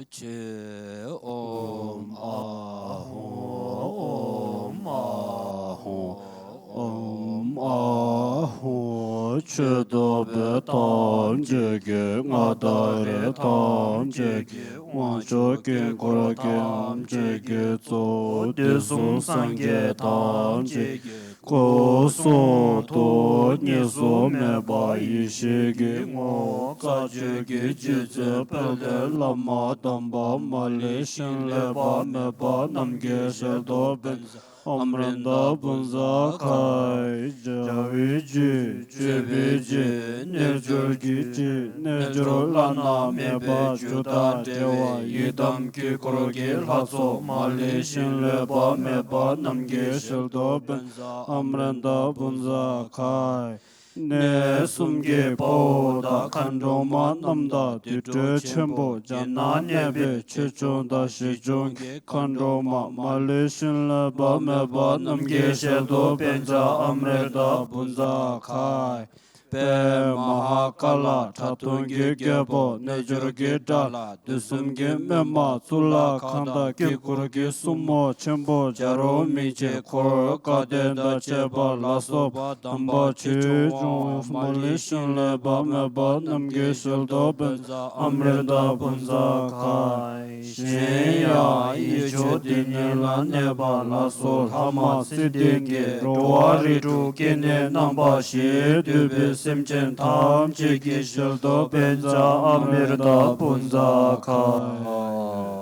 che om ahom om ahom che do be tam je ge nga da re tam je ge wan jo ge ko ge am je ge zo de sum sang ge tam je ge ko so to ni so me ba yi shi ge ngo ka je ge ji ze pe le la ma dam ba ma le shin le ba me ba nam ge she do ben amrenda bunza kai javi ji jebi ji ne jor gi ji ne jor la na me ba juda dewa yidam ki koro gi la so ma le shin le ba me ba nam ge she do ben amrenda bunza kai ne sumge po da khandro ma namda ti tre chenpo jana nyebe che chon da shi chon khandro ma male shin la ba me ba namge she do penja amre da bunza khai pe mahakala thatun ge gebo ne jor ge dala dusumge me ma tula khanda ki kur ge sumo chenpo jaro mi che khor ka de da che ba la so ba damba che Malaysian le ba me ba nam ge shel do benza amre da bunza kai shin ya yi jo din la ne ba la so hama si de ge ro wa ri tu ke ne nam ba shi de be sem chen tham che ge shel do benza amre da bunza kai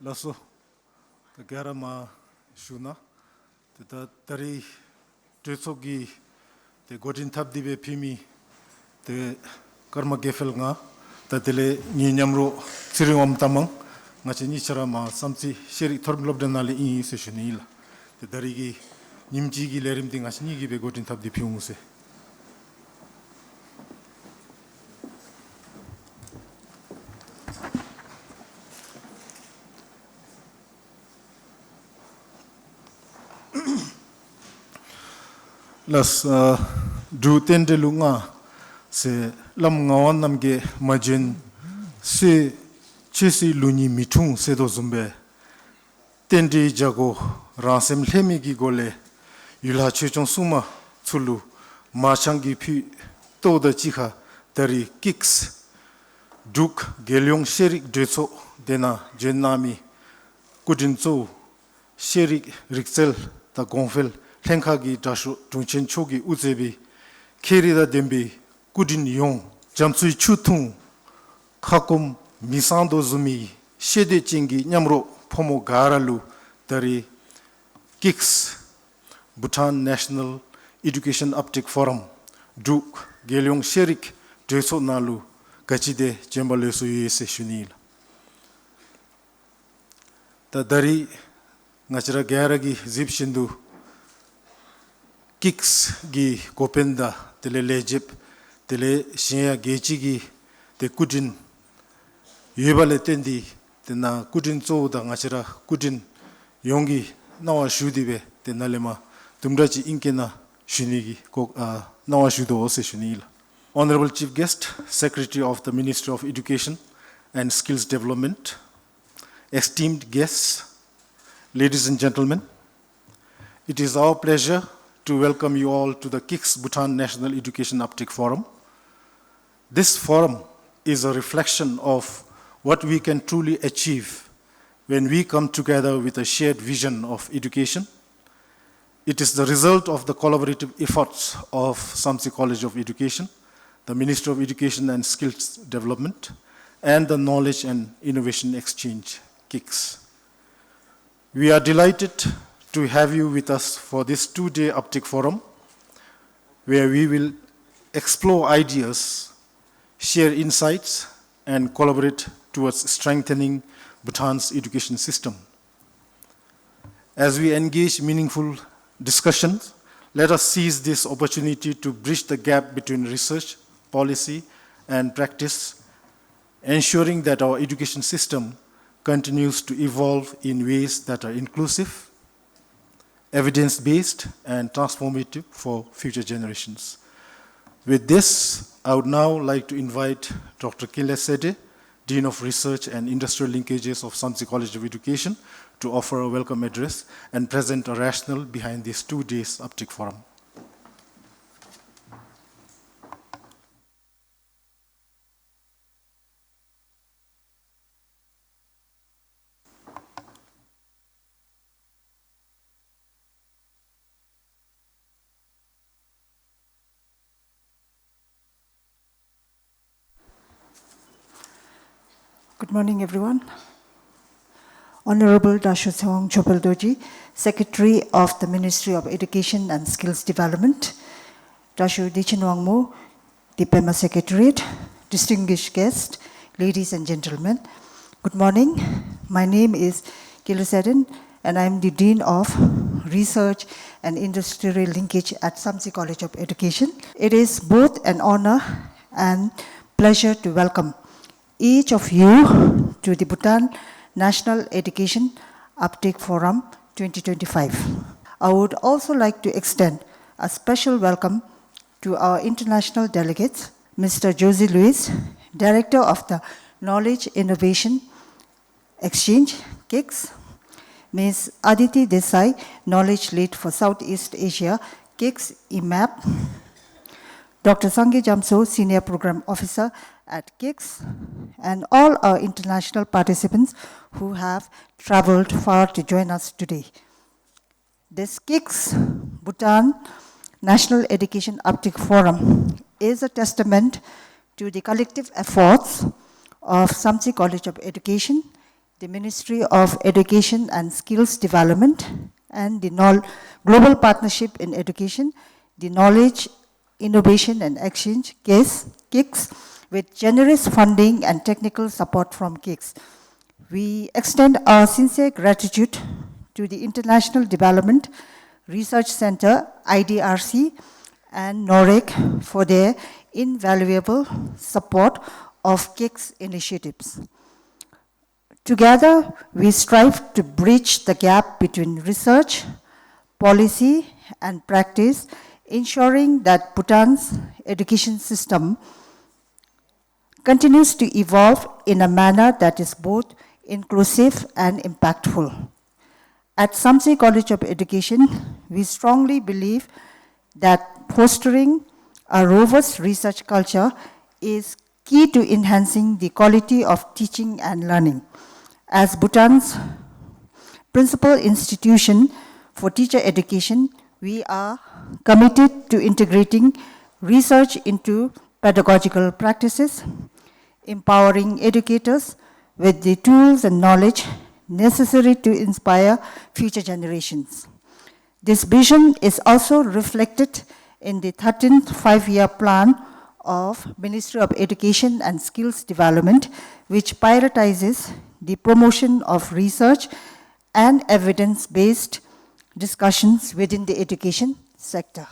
Lasso, the Garama Shuna, the Tari Tritsogi, the Godin Tabdibe Pimi, the Karma Gefelga, the Tele Ninyamro, Sirium Tamang, Nachinichara, Samtse, Sherry Torblobdanali in Sessionil, the Darigi, Nimjigi Lerimting Asnigi, the Godin Tabdi Pumuse. Las du tende lunga se lam ngawan namge majin se chesi luni mitung se do zumbe tende jago rasem lemi gi gole yula chechong suma chulu ma changi phi to da chiha tari KIX duk gelyong sherik dreso dena jennami kudinzo sherik rixel ta gonfel Tenkagi dashu Tunchen Chogi Uzebi Kerida Dembi Kudin Yong Jamsui Chutung Kakum Misando Zumi Shede Chingi Nyamro Pomo Garalu Dari KIX Bhutan National Education Uptake Forum Duk Gelyong Sherik Dreso Nalu Gachide Jembalesu Yese Shunil Ta Dari Ngachara Garagi Zip Shindu KIX gi kopenda tele lejip tele shia gechi gi te kudin yebale tendi tena kudin zo da ngachira kudin yongi nawa shudibe tenalema tumrachi inkena shunigi ko nawa shudo ose shunila. Honorable Chief Guest, Secretary of the Ministry of Education and Skills Development, esteemed guests, ladies and gentlemen, it is our pleasure to welcome you all to the KIX Bhutan National Education Uptake Forum. This forum is a reflection of what we can truly achieve when we come together with a shared vision of education It is the result of the collaborative efforts of Samtse College of Education, the Ministry of Education and Skills Development, and the Knowledge and Innovation Exchange, KIX. We are delighted to have you with us for this two-day Uptake Forum, where we will explore ideas, share insights, and collaborate towards strengthening Bhutan's education system. As we engage meaningful discussions, let us seize this opportunity to bridge the gap between research, policy, and practice, ensuring that our education system continues to evolve in ways that are inclusive, evidence-based, and transformative for future generations. With this, I would now like to invite Dr. Kinle Sede, Dean of Research and Industrial Linkages of Samtse College of Education, to offer a welcome address and present a rationale behind this 2 days Uptake Forum. Good morning, everyone. Honorable Dashusong Chopeldoji, Secretary of the Ministry of Education and Skills Development, Dashu Dichinwangmo, the PEMA Secretariat, distinguished guests, ladies and gentlemen, good morning. My name is Kinle Sede, and I'm the Dean of Research and Industrial Linkage at Samtse College of Education. It is both an honor and pleasure to welcome each of you to the Bhutan National Education Uptake Forum 2025. I would also like to extend a special welcome to our international delegates, Mr. Josie Louis, Director of the Knowledge Innovation Exchange, KIX, Ms. Aditi Desai, Knowledge Lead for Southeast Asia, KIX EMAP, Dr. Sangye Jamso, Senior Program Officer at KIX, and all our international participants who have traveled far to join us today. This KIX Bhutan National Education Uptake Forum is a testament to the collective efforts of Samtse College of Education, the Ministry of Education and Skills Development, and the Global Partnership in Education, the Knowledge, Innovation and Exchange, KIX, with generous funding and technical support from KIX. We extend our sincere gratitude to the International Development Research Center, IDRC, and NOREC for their invaluable support of KIX initiatives. Together, we strive to bridge the gap between research, policy, and practice, ensuring that Bhutan's education system continues to evolve in a manner that is both inclusive and impactful. At Samtse College of Education, we strongly believe that fostering a robust research culture is key to enhancing the quality of teaching and learning. As Bhutan's principal institution for teacher education, we are committed to integrating research into pedagogical practices, empowering educators with the tools and knowledge necessary to inspire future generations. This vision is also reflected in the 13th five-year plan of Ministry of Education and Skills Development, which prioritizes the promotion of research and evidence-based discussions within the education sector.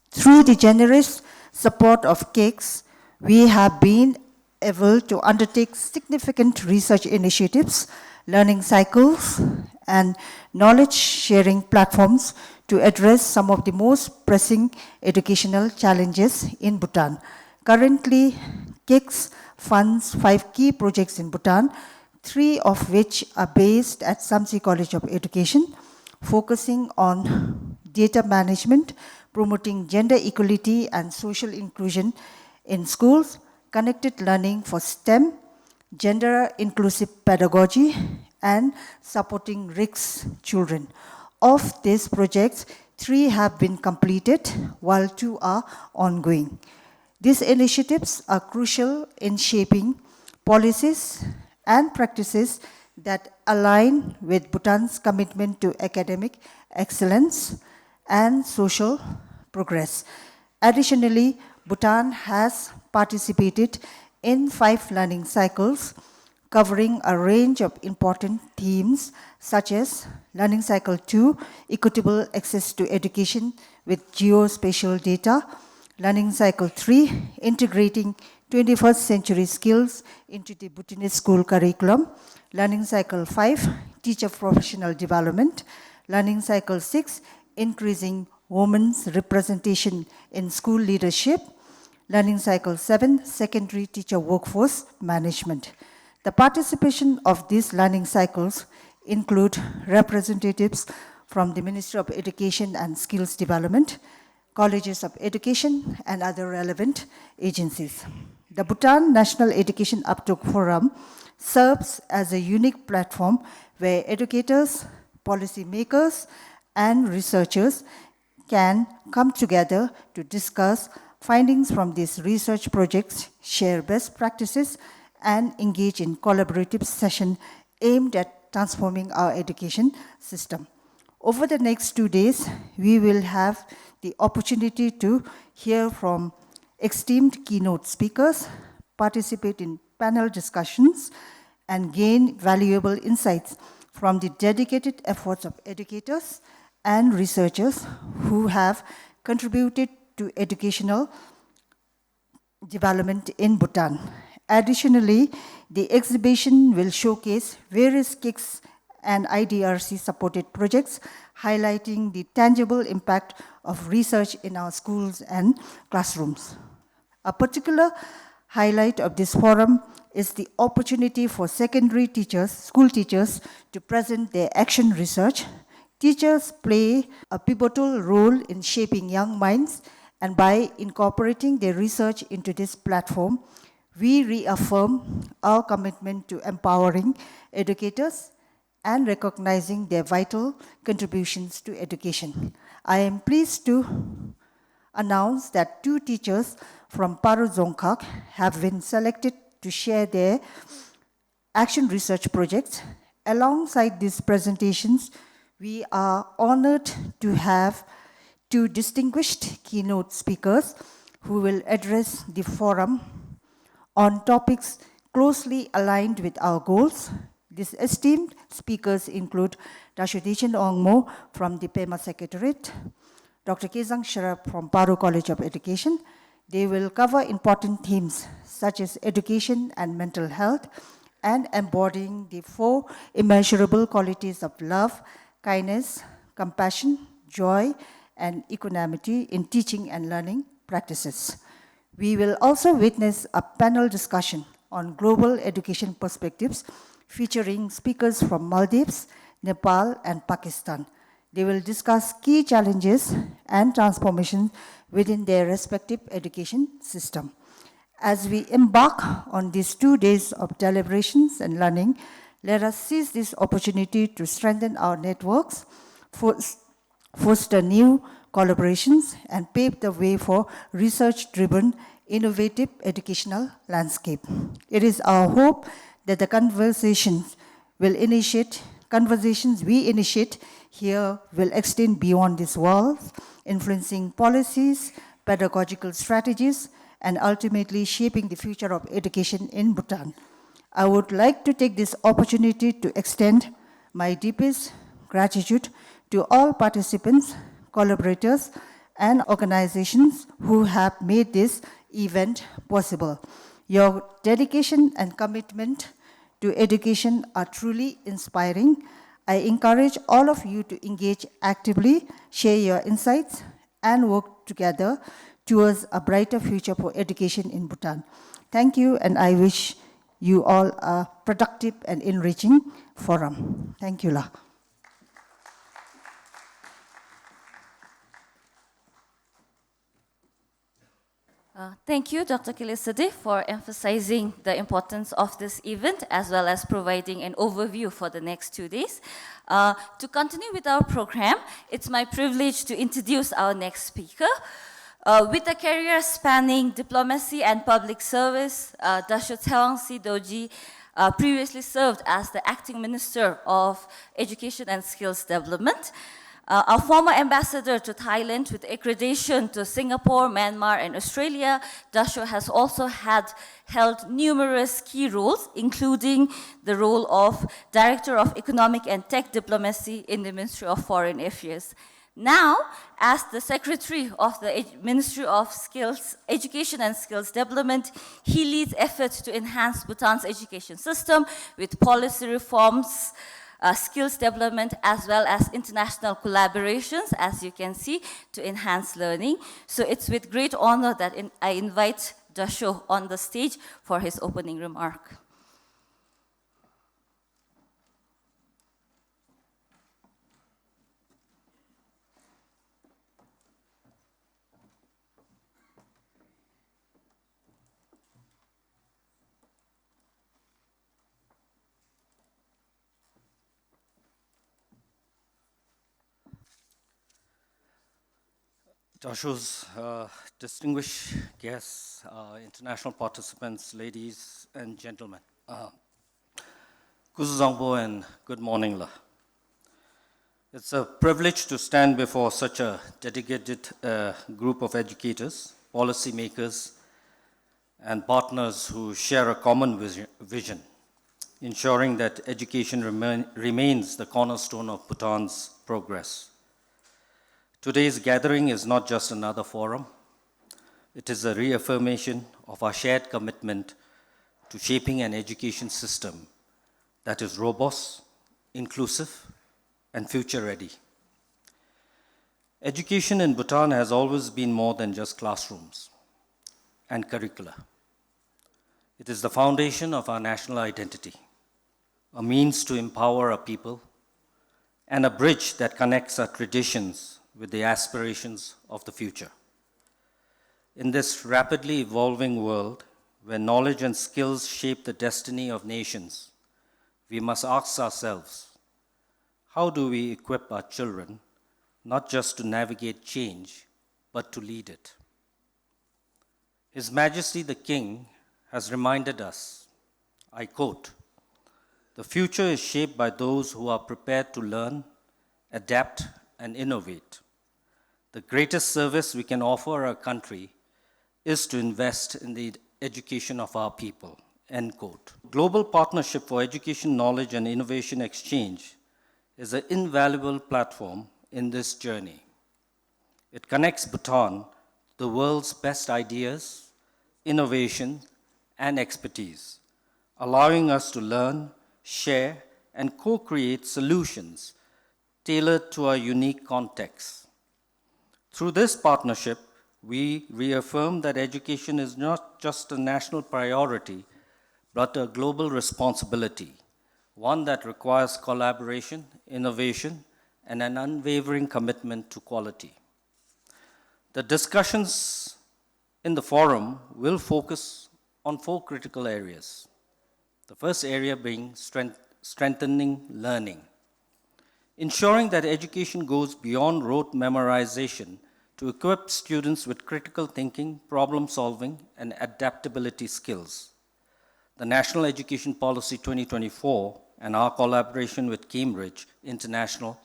Through the generous support of KIX, we have been able to undertake significant research initiatives, learning cycles, and knowledge-sharing platforms to address some of the most pressing educational challenges in Bhutan. Currently, KIX funds 5 key projects in Bhutan, 3 of which are based at Samtse College of Education, focusing on data management, promoting gender equality and social inclusion in schools, connected learning for STEM, gender-inclusive pedagogy, and supporting RICS children. Of these projects, 3 have been completed, while 2 are ongoing. These initiatives are crucial in shaping policies and practices that align with Bhutan's commitment to academic excellence and social progress. Additionally, Bhutan has participated in 5 learning cycles covering a range of important themes such as Learning Cycle 2, Equitable Access to Education with Geospatial Data, Learning Cycle 3, Integrating 21st Century Skills into the Bhutanese School Curriculum, Learning Cycle 5, Teacher Professional Development, Learning Cycle 6, Increasing Women's Representation in School Leadership, Learning Cycle 7, Secondary Teacher Workforce Management. The participation of these learning cycles include representatives from the Ministry of Education and Skills Development, colleges of education, and other relevant agencies. The Bhutan National Education Uptake Forum serves as a unique platform where educators, policymakers, and researchers can come together to discuss findings from these research projects, share best practices, and engage in collaborative session aimed at transforming our education system. Over the next 2 days, we will have the opportunity to hear from esteemed keynote speakers, participate in panel discussions, and gain valuable insights from the dedicated efforts of educators and researchers who have contributed to educational development in Bhutan. Additionally, the exhibition will showcase various KIX and IDRC-supported projects, highlighting the tangible impact of research in our schools and classrooms. A particular highlight of this forum is the opportunity for secondary teachers, school teachers, to present their action research. Teachers play a pivotal role in shaping young minds, and by incorporating their research into this platform, we reaffirm our commitment to empowering educators and recognizing their vital contributions to education. I am pleased to announce that 2 teachers from Paru Dzongkhag have been selected to share their action research projects. Alongside these presentations, we are honored to have 2 distinguished keynote speakers who will address the forum on topics closely aligned with our goals. These esteemed speakers include Dr. Dichin Ongmo from the Pema Secretariat, Dr. Kezang Sharap from Paru College of Education. They will cover important themes such as education and mental health and embodying the 4 immeasurable qualities of love, kindness, compassion, joy, and equanimity in teaching and learning practices. We will also witness a panel discussion on global education perspectives featuring speakers from Maldives, Nepal, and Pakistan. They will discuss key challenges and transformations within their respective education system. As we embark on these 2 days of deliberations and learning, let us seize this opportunity to strengthen our networks, foster new collaborations, and pave the way for research-driven, innovative educational landscape. It is our hope that the conversations we initiate here will extend beyond these walls, influencing policies, pedagogical strategies, and ultimately shaping the future of education in Bhutan. I would like to take this opportunity to extend my deepest gratitude to all participants, collaborators, and organizations who have made this event possible. Your dedication and commitment to education are truly inspiring. I encourage all of you to engage actively, share your insights, and work together towards a brighter future for education in Bhutan. Thank you, and I wish you all a productive and enriching forum. Thank you, La. Thank you, Dr. Kilisade, for emphasizing the importance of this event as well as providing an overview for the next 2 days. To continue with our program, it's my privilege to introduce our next speaker. With a career spanning diplomacy and public service, Dasho Tsaewangsi Doji previously served as the acting Minister of Education and Skills Development. Our former ambassador to Thailand with accreditation to Singapore, Myanmar, and Australia, Dasho has also held numerous key roles, including the role of Director of Economic and Tech Diplomacy in the Ministry of Foreign Affairs. Now, as the Secretary of the Ministry of Education and Skills Development, he leads efforts to enhance Bhutan's education system with policy reforms, skills development, as well as international collaborations, as you can see, to enhance learning. So it's with great honor that I invite Dasho on the stage for his opening remark. Dasho's distinguished guests, international participants, ladies and gentlemen. Kuzuzangbo and good morning. It's a privilege to stand before such a dedicated group of educators, policymakers, and partners who share a common vision, ensuring that education remains the cornerstone of Bhutan's progress. Today's gathering is not just another forum. It is a reaffirmation of our shared commitment to shaping an education system that is robust, inclusive, and future-ready. Education in Bhutan has always been more than just classrooms and curricula. It is the foundation of our national identity, a means to empower our people, and a bridge that connects our traditions with the aspirations of the future. In this rapidly evolving world, where knowledge and skills shape the destiny of nations, we must ask ourselves, how do we equip our children not just to navigate change, but to lead it? His Majesty the King has reminded us, I quote, "The future is shaped by those who are prepared to learn, adapt, and innovate. The greatest service we can offer our country is to invest in the education of our people," end quote. Global Partnership for Education, Knowledge, and Innovation Exchange is an invaluable platform in this journey. It connects Bhutan, the world's best ideas, innovation, and expertise, allowing us to learn, share, and co-create solutions tailored to our unique context. Through this partnership, we reaffirm that education is not just a national priority, but a global responsibility, one that requires collaboration, innovation, and an unwavering commitment to quality. The discussions in the forum will focus on 4 critical areas. The first area being strengthening learning, ensuring that education goes beyond rote memorization to equip students with critical thinking, problem solving, and adaptability skills. The National Education Policy 2024 and our collaboration with Cambridge International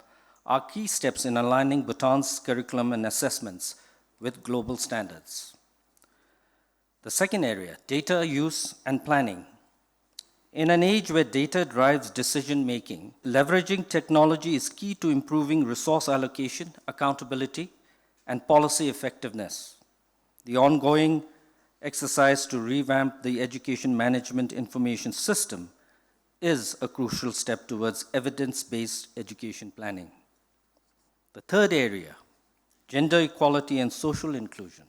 are key steps in aligning Bhutan's curriculum and assessments with global standards. The second area, data use and planning. In an age where data drives decision-making, leveraging technology is key to improving resource allocation, accountability, and policy effectiveness. The ongoing exercise to revamp the education management information system is a crucial step towards evidence-based education planning. The third area, gender equality and social inclusion.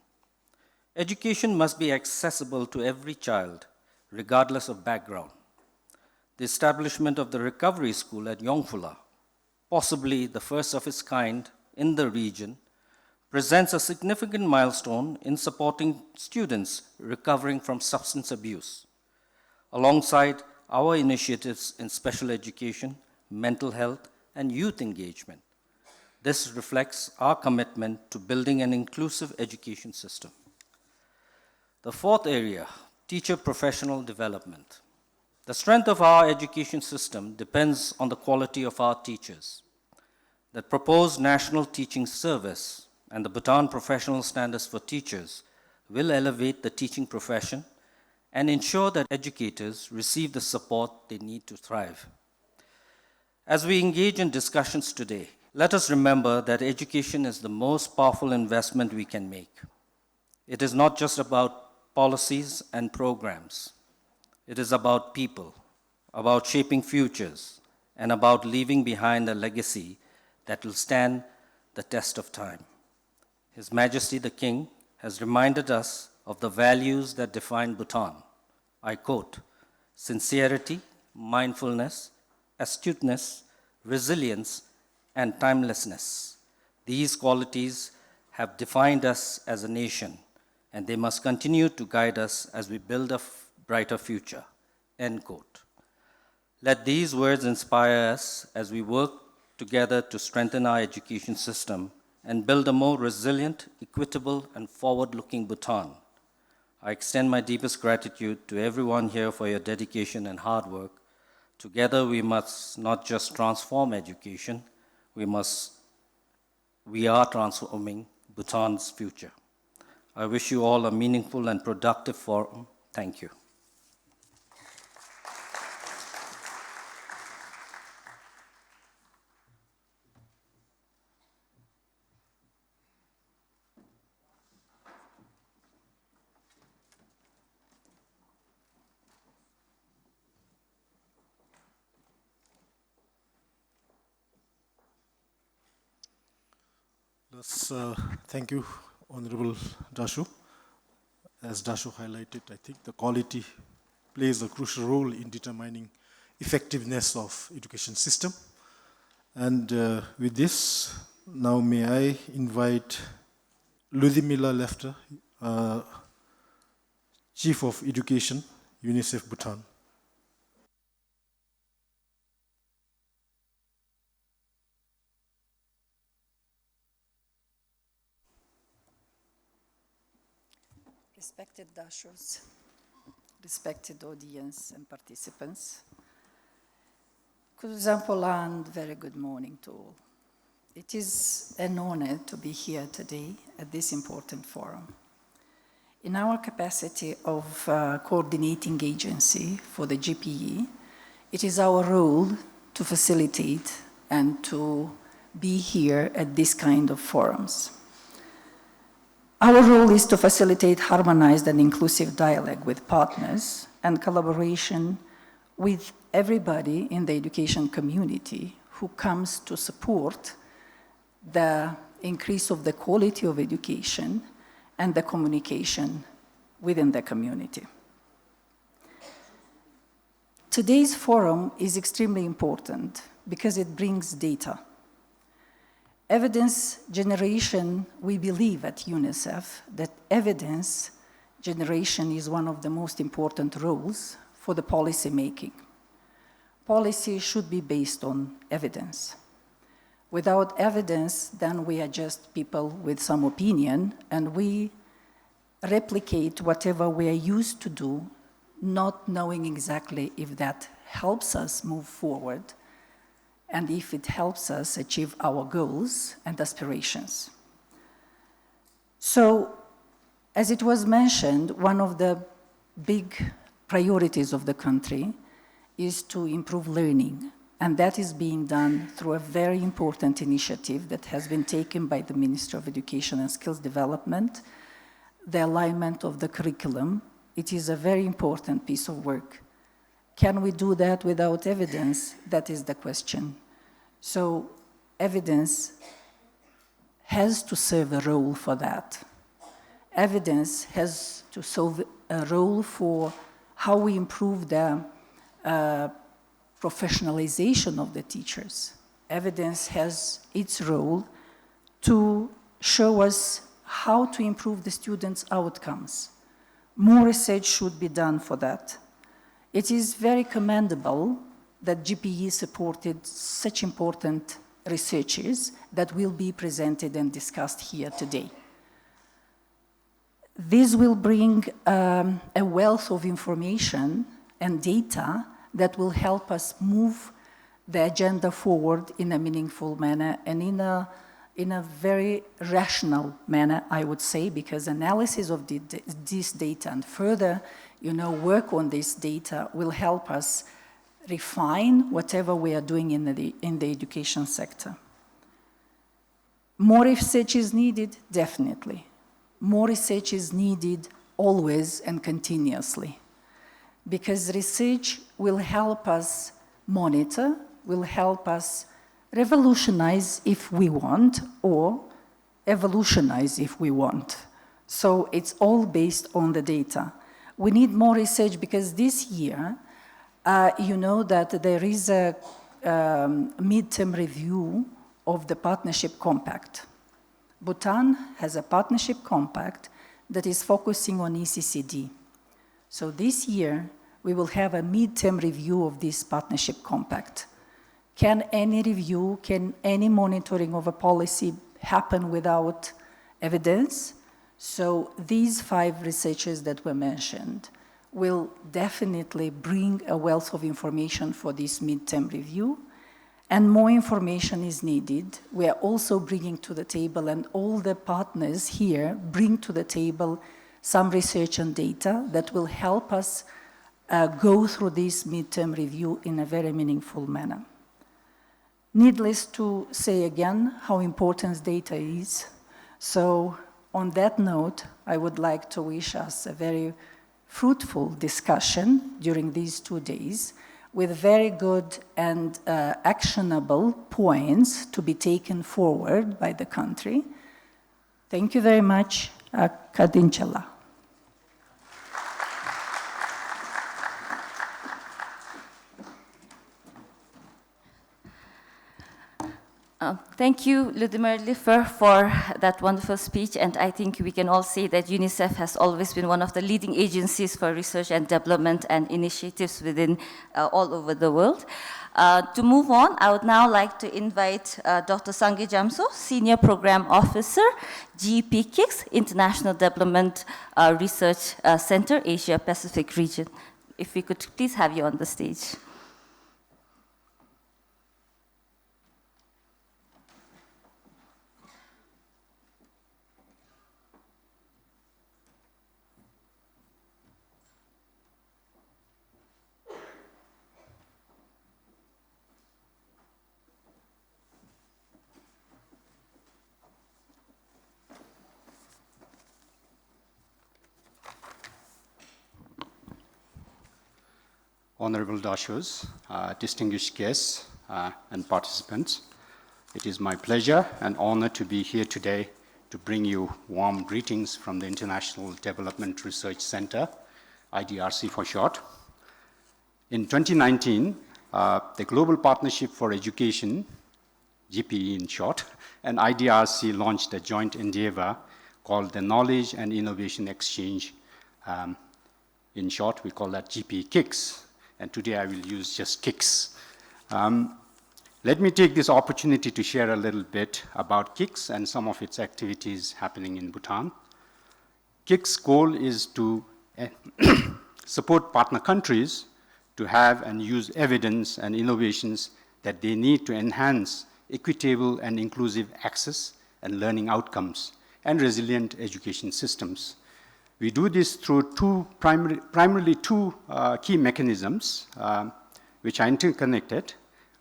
Education must be accessible to every child, regardless of background. The establishment of the Recovery School at Yongphula, possibly the first of its kind in the region, presents a significant milestone in supporting students recovering from substance abuse, alongside our initiatives in special education, mental health, and youth engagement. This reflects our commitment to building an inclusive education system. The fourth area, teacher professional development. The strength of our education system depends on the quality of our teachers. The proposed National Teaching Service and the Bhutan Professional Standards for Teachers will elevate the teaching profession and ensure that educators receive the support they need to thrive. As we engage in discussions today, let us remember that education is the most powerful investment we can make. It is not just about policies and programs. It is about people, about shaping futures, and about leaving behind a legacy that will stand the test of time. His Majesty the King has reminded us of the values that define Bhutan. I quote, sincerity, mindfulness, astuteness, resilience, and timelessness. These qualities have defined us as a nation, and they must continue to guide us as we build a brighter future. End quote. Let these words inspire us as we work together to strengthen our education system and build a more resilient, equitable, and forward-looking Bhutan. I extend my deepest gratitude to everyone here for your dedication and hard work. Together, we must not just transform education, we are transforming Bhutan's future. I wish you all a meaningful and productive forum. Thank you. Thank you, Honorable Dashu. As Dashu highlighted, I think the quality plays a crucial role in determining effectiveness of education system. And with this, now may I invite Ludmila Lefter, Chief of Education, UNICEF Bhutan. Respected Dashus, respected audience and participants, Kuzampola and very good morning to all. It is an honor to be here today at this important forum. In our capacity of coordinating agency for the GPE, it is our role to facilitate and to be here at this kind of forums. Our role is to facilitate harmonized and inclusive dialogue with partners and collaboration with everybody in the education community who comes to support the increase of the quality of education and the communication within the community. Today's forum is extremely important because it brings data. Evidence generation, we believe at UNICEF that evidence generation is one of the most important roles for the policy making. Policy should be based on evidence. Without evidence, then we are just people with some opinion, and we replicate whatever we are used to do, not knowing exactly if that helps us move forward and if it helps us achieve our goals and aspirations. So, as it was mentioned, one of the big priorities of the country is to improve learning, and that is being done through a very important initiative that has been taken by the Ministry of Education and Skills Development, the alignment of the curriculum. It is a very important piece of work. Can we do that without evidence? That is the question. So evidence has to serve a role for that. Evidence has to serve a role for how we improve the professionalization of the teachers. Evidence has its role to show us how to improve the students' outcomes. More research should be done for that. It is very commendable that GPE supported such important researches that will be presented and discussed here today. This will bring a wealth of information and data that will help us move the agenda forward in a meaningful manner and in a very rational manner, I would say, because analysis of this data and further, work on this data will help us refine whatever we are doing in the education sector. More research is needed, definitely. More research is needed always and continuously, because research will help us monitor, will help us revolutionize if we want, or evolutionize if we want. So it's all based on the data. We need more research because this year, you know that there is a midterm review of the Partnership Compact. Bhutan has a Partnership Compact that is focusing on ECCD. So this year, we will have a midterm review of this Partnership Compact. Can any review, can any monitoring of a policy happen without evidence? So these 5 researchers that were mentioned will definitely bring a wealth of information for this midterm review, and more information is needed. We are also bringing to the table, and all the partners here bring to the table some research and data that will help us go through this midterm review in a very meaningful manner. Needless to say again how important data is. So on that note, I would like to wish us a very fruitful discussion during these 2 days with very good and actionable points to be taken forward by the country. Thank you very much. Kadinchala. Thank you, Ludmila Liffer, for that wonderful speech, and I think we can all say that UNICEF has always been one of the leading agencies for research and development and initiatives within all over the world. To move on, I would now like to invite Dr. Sangye Jamso, Senior Program Officer, GPE KIX, International Development Research Center, Asia Pacific region. If we could please have you on the stage. Honorable Dashos, distinguished guests and participants, it is my pleasure and honor to be here today to bring you warm greetings from the International Development Research Center, IDRC for short. In 2019, the Global Partnership for Education, GPE in short, and IDRC launched a joint endeavor called the Knowledge and Innovation Exchange. In short, we call that GPE KIX. And today I will use just KIX. Let me take this opportunity to share a little bit about KIX and some of its activities happening in Bhutan. KIX's goal is to support partner countries to have and use evidence and innovations that they need to enhance equitable and inclusive access and learning outcomes and resilient education systems. We do this through primarily two key mechanisms, which are interconnected.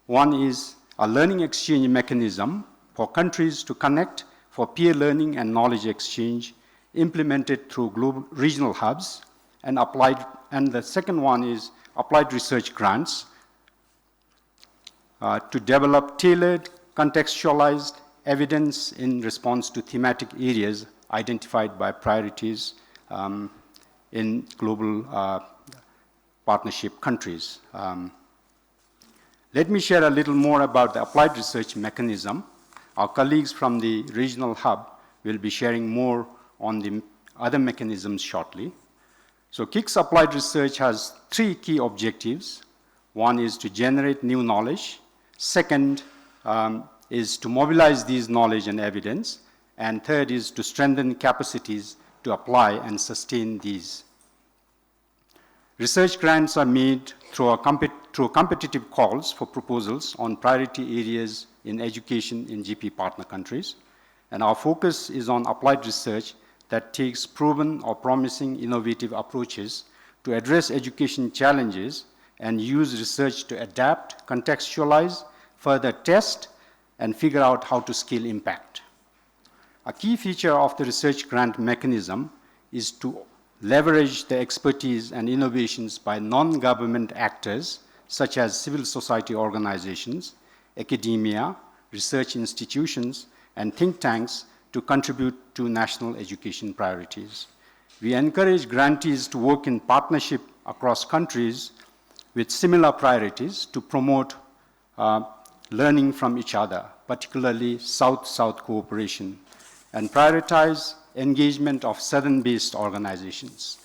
One is a learning exchange mechanism for countries to connect for peer learning and knowledge exchange, implemented through global regional hubs, and the second one is applied research grants to develop tailored, contextualized evidence in response to thematic areas identified by priorities in global partnership countries. Let me share a little more about the applied research mechanism. Our colleagues from the regional hub will be sharing more on the other mechanisms shortly. So KIX applied research has 3 key objectives. One is to generate new knowledge. Second is to mobilize these knowledge and evidence. And third is to strengthen capacities to apply and sustain these. Research grants are made through competitive calls for proposals on priority areas in education in GP partner countries. And our focus is on applied research that takes proven or promising innovative approaches to address education challenges and use research to adapt, contextualize, further test, and figure out how to scale impact. A key feature of the research grant mechanism is to leverage the expertise and innovations by non-government actors, such as civil society organizations, academia, research institutions, and think tanks to contribute to national education priorities. We encourage grantees to work in partnership across countries with similar priorities to promote learning from each other, particularly South-South cooperation, and prioritize engagement of Southern-based organizations.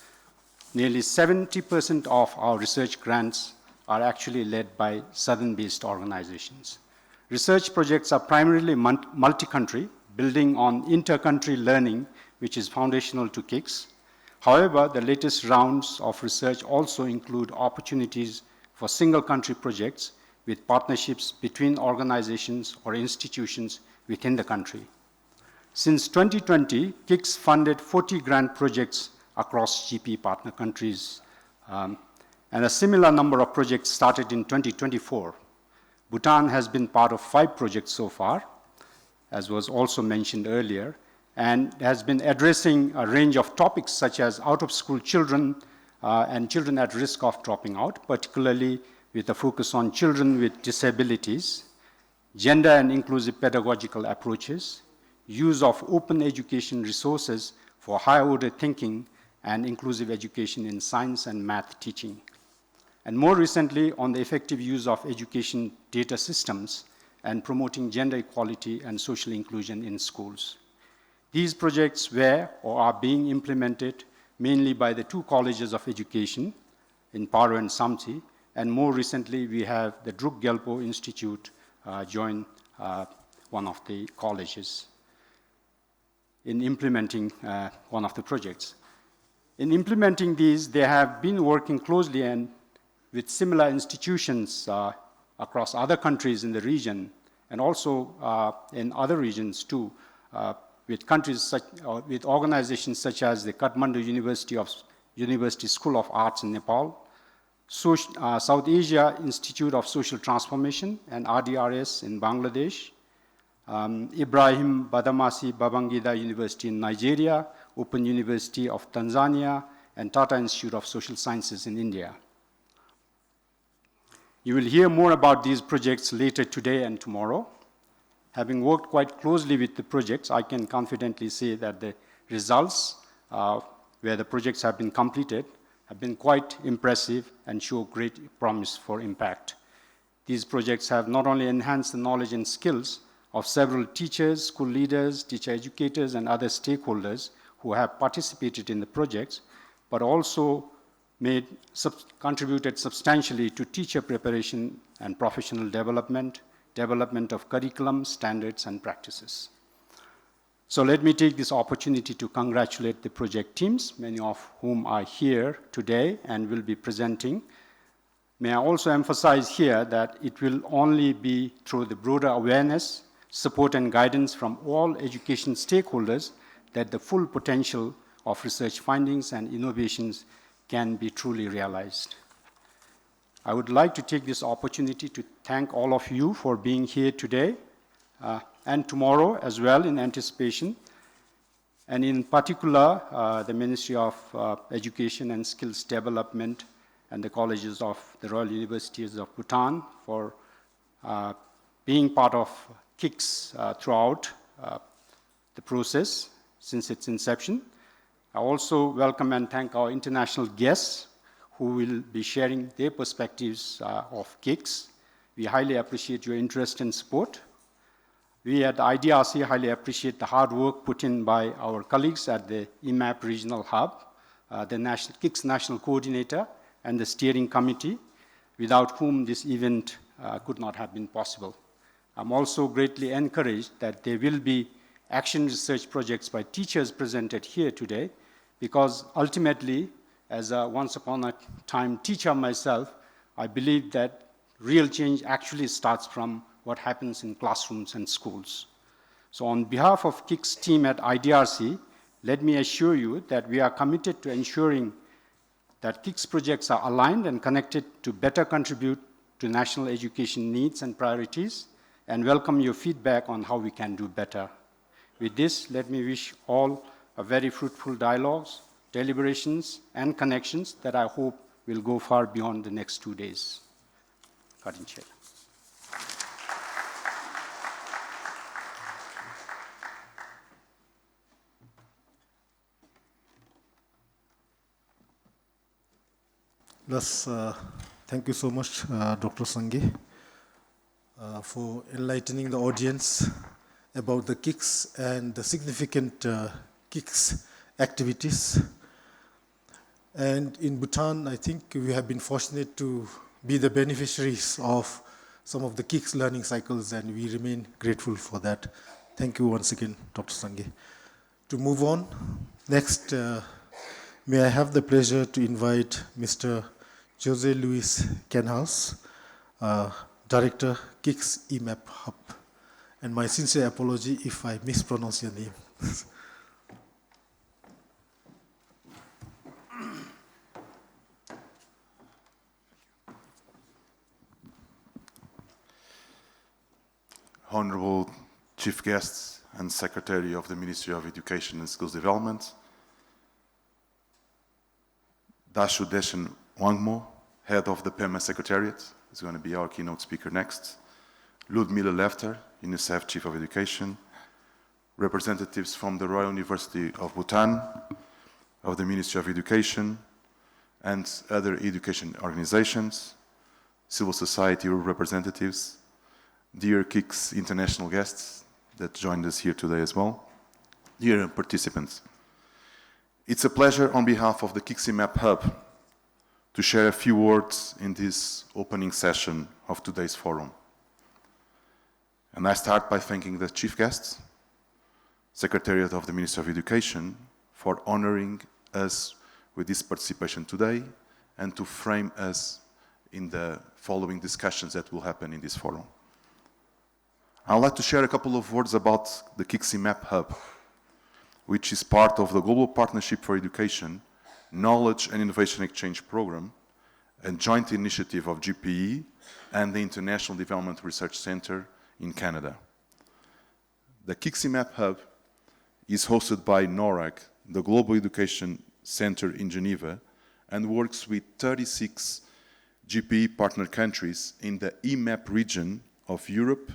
Nearly 70% of our research grants are actually led by Southern-based organizations. Research projects are primarily multi-country, building on inter-country learning, which is foundational to KIX. However, the latest rounds of research also include opportunities for single-country projects with partnerships between organizations or institutions within the country. Since 2020, KIX funded 40 grant projects across GP partner countries, and a similar number of projects started in 2024. Bhutan has been part of 5 projects so far, as was also mentioned earlier, and has been addressing a range of topics such as out-of-school children and children at risk of dropping out, particularly with a focus on children with disabilities, gender and inclusive pedagogical approaches, use of open education resources for higher order thinking and inclusive education in science and math teaching. And more recently, on the effective use of education data systems and promoting gender equality and social inclusion in schools. These projects were or are being implemented mainly by the 2 colleges of education in Paro and Samtse, and more recently we have the Druk Gyalpo Institute join one of the colleges in implementing one of the projects. In implementing these, they have been working closely and with similar institutions across other countries in the region, and also in other regions too, with organizations such as the Kathmandu University School of Arts in Nepal, South Asia Institute of Social Transformation and RDRS in Bangladesh, Ibrahim Badamasi Babangida University in Nigeria, Open University of Tanzania, and Tata Institute of Social Sciences in India. You will hear more about these projects later today and tomorrow. Having worked quite closely with the projects, I can confidently say that the results where the projects have been completed have been quite impressive and show great promise for impact. These projects have not only enhanced the knowledge and skills of several teachers, school leaders, teacher educators, and other stakeholders who have participated in the projects, but also contributed substantially to teacher preparation and professional development of curriculum, standards, and practices. So let me take this opportunity to congratulate the project teams, many of whom are here today and will be presenting. May I also emphasize here that it will only be through the broader awareness, support, and guidance from all education stakeholders that the full potential of research findings and innovations can be truly realized. I would like to take this opportunity to thank all of you for being here today and tomorrow as well in anticipation, and in particular the Ministry of Education and Skills Development and the colleges of the Royal Universities of Bhutan for being part of KIX throughout the process since its inception. I also welcome and thank our international guests who will be sharing their perspectives of KIX. We highly appreciate your interest and support. We at IDRC highly appreciate the hard work put in by our colleagues at the EMAP Regional Hub, the KIX National Coordinator, and the Steering Committee, without whom this event could not have been possible. I'm also greatly encouraged that there will be action research projects by teachers presented here today, because ultimately, as a once upon a time teacher myself, I believe that real change actually starts from what happens in classrooms and schools. So on behalf of KIX team at IDRC, let me assure you that we are committed to ensuring that KIX projects are aligned and connected to better contribute to national education needs and priorities, and welcome your feedback on how we can do better. With this, let me wish all a very fruitful dialogues, deliberations, and connections that I hope will go far beyond the next 2 days. Karin Chair. Thank you so much, Dr. Sange, for enlightening the audience about the KIX and the significant KIX activities. And in Bhutan, I think we have been fortunate to be the beneficiaries of some of the KIX learning cycles, and we remain grateful for that. Thank you once again, Dr. Sange. To move on, next, may I have the pleasure to invite Mr. Jose Luis Canhouse, Director, KIX EMAP Hub. And my sincere apology if I mispronounce your name. Honorable Chief Guests and Secretary of the Ministry of Education and Skills Development, Dashu Deshan Wangmo, Head of the PEMA Secretariat, is going to be our keynote speaker next. Ludmila Lefter, UNICEF Chief of Education, representatives from the Royal University of Bhutan, of the Ministry of Education, and other education organizations, civil society representatives, dear KIX international guests that joined us here today as well, dear participants. It's a pleasure on behalf of the KIX EMAP Hub to share a few words in this opening session of today's forum. And I start by thanking the chief guests, Secretariat of the Ministry of Education, for honoring us with this participation today and to frame us in the following discussions that will happen in this forum. I'd like to share a couple of words about the KIX EMAP Hub, which is part of the Global Partnership for Education, Knowledge and Innovation Exchange Program, a joint initiative of GPE and the International Development Research Center in Canada. The KIX EMAP Hub is hosted by NORAG, the Global Education Center in Geneva, and works with 36 GPE partner countries in the EMAP region of Europe,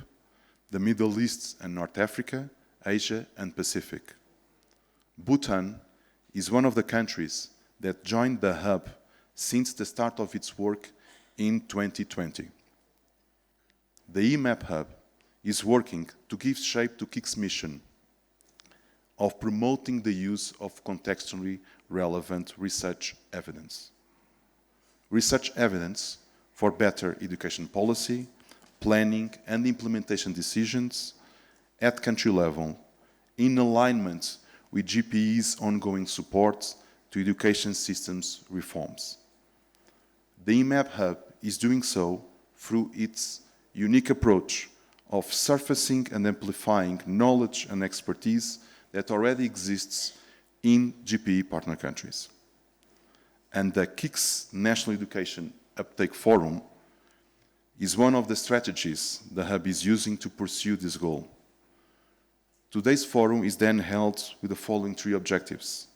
the Middle East and North Africa, Asia, and Pacific. Bhutan is one of the countries that joined the hub since the start of its work in 2020. The EMAP Hub is working to give shape to KIX mission of promoting the use of contextually relevant research evidence. Research evidence for better education policy, planning and implementation decisions at country level, in alignment with GPE's ongoing support to education systems reforms. The EMAP Hub is doing so through its unique approach of surfacing and amplifying knowledge and expertise that already exists in GPE partner countries. And the KIX National Education Uptake Forum is one of the strategies the Hub is using to pursue this goal. Today's forum is then held with the following three objectives.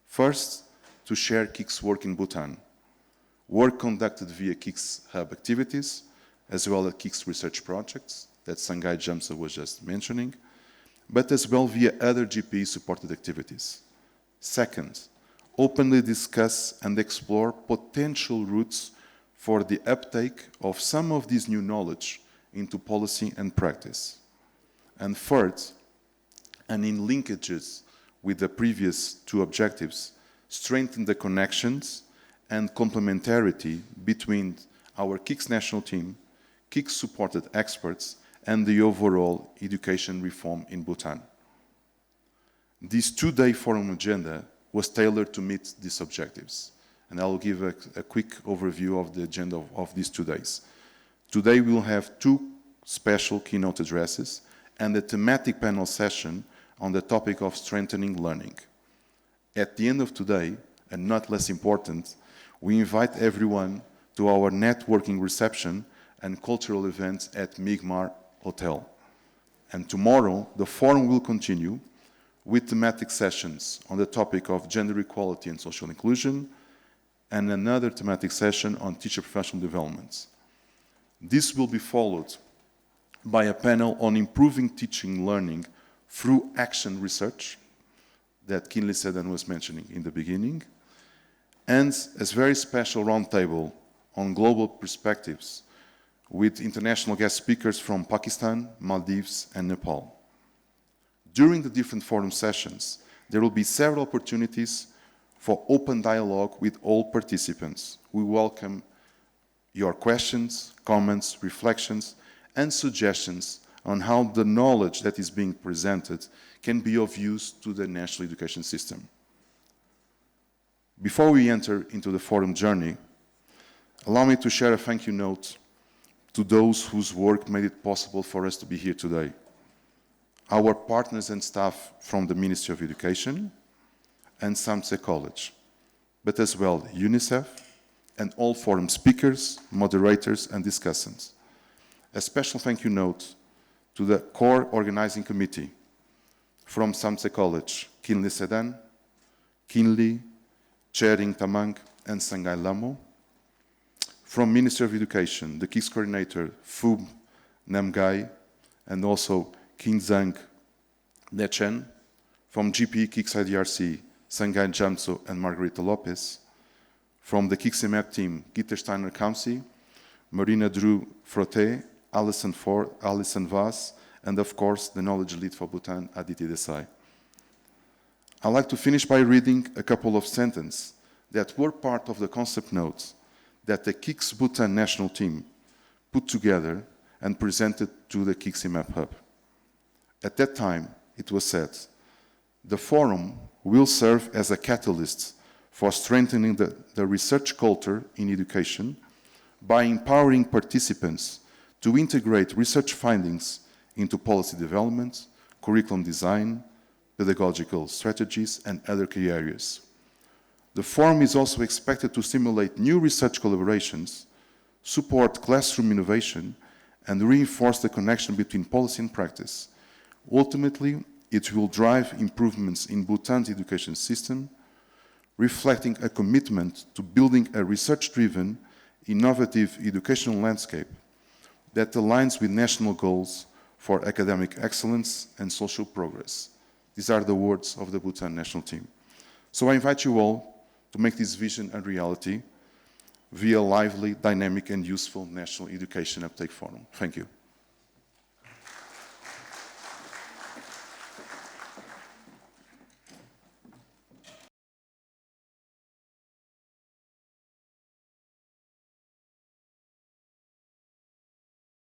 First, to share KIX work in Bhutan, work conducted via KIX Hub activities, as well as KIX research projects that Sangai Jamsa was just mentioning, but as well via other GPE-supported activities. Second, openly discuss and explore potential routes for the uptake of some of this new knowledge into policy and practice. And third, and in linkages with the previous two objectives, strengthen the connections and complementarity between our KIX national team, KIX-supported experts, and the overall education reform in Bhutan. This two-day forum agenda was tailored to meet these objectives, and I will give a quick overview of the agenda of these 2 days. Today we will have 2 special keynote addresses and a thematic panel session on the topic of strengthening learning. At the end of today, and not less important, we invite everyone to our networking reception and cultural events at Migmar Hotel. And tomorrow, the forum will continue with thematic sessions on the topic of gender equality and social inclusion, and another thematic session on teacher professional development. This will be followed by a panel on improving teaching learning through action research that Kinley Sedan was mentioning in the beginning, and a very special roundtable on global perspectives with international guest speakers from Pakistan, Maldives, and Nepal. During the different forum sessions, there will be several opportunities for open dialogue with all participants. We welcome your questions, comments, reflections, and suggestions on how the knowledge that is being presented can be of use to the national education system. Before we enter into the forum journey, allow me to share a thank you note to those whose work made it possible for us to be here today. Our partners and staff from the Ministry of Education and Samtse College, but as well UNICEF and all forum speakers, moderators, and discussants. A special thank you note to the core organizing committee from Samtse College, Kinley Sedan, Kinley, Chering Tamang, and Sangai Lamo. From Ministry of Education, the KIX coordinator, Phub Namgai, and also Kinzang Nechen. From GPE KIX IDRC, Sangai Jamso and Margarita Lopez. From the KIX EMAP team, Gitter Steiner Kamsi, Marina Drew Frotte, Alison Ford, Alison Vass, and of course, the knowledge lead for Bhutan, Aditi Desai. I'd like to finish by reading a couple of sentences that were part of the concept notes that the KIX Bhutan national team put together and presented to the KIX EMAP Hub. At that time, it was said, the forum will serve as a catalyst for strengthening the research culture in education by empowering participants to integrate research findings into policy development, curriculum design, pedagogical strategies, and other key areas. The forum is also expected to stimulate new research collaborations, support classroom innovation, and reinforce the connection between policy and practice. Ultimately, it will drive improvements in Bhutan's education system, reflecting a commitment to building a research-driven, innovative educational landscape that aligns with national goals for academic excellence and social progress. These are the words of the Bhutan national team. So I invite you all to make this vision a reality via a lively, dynamic, and useful National Education Uptake Forum. Thank you.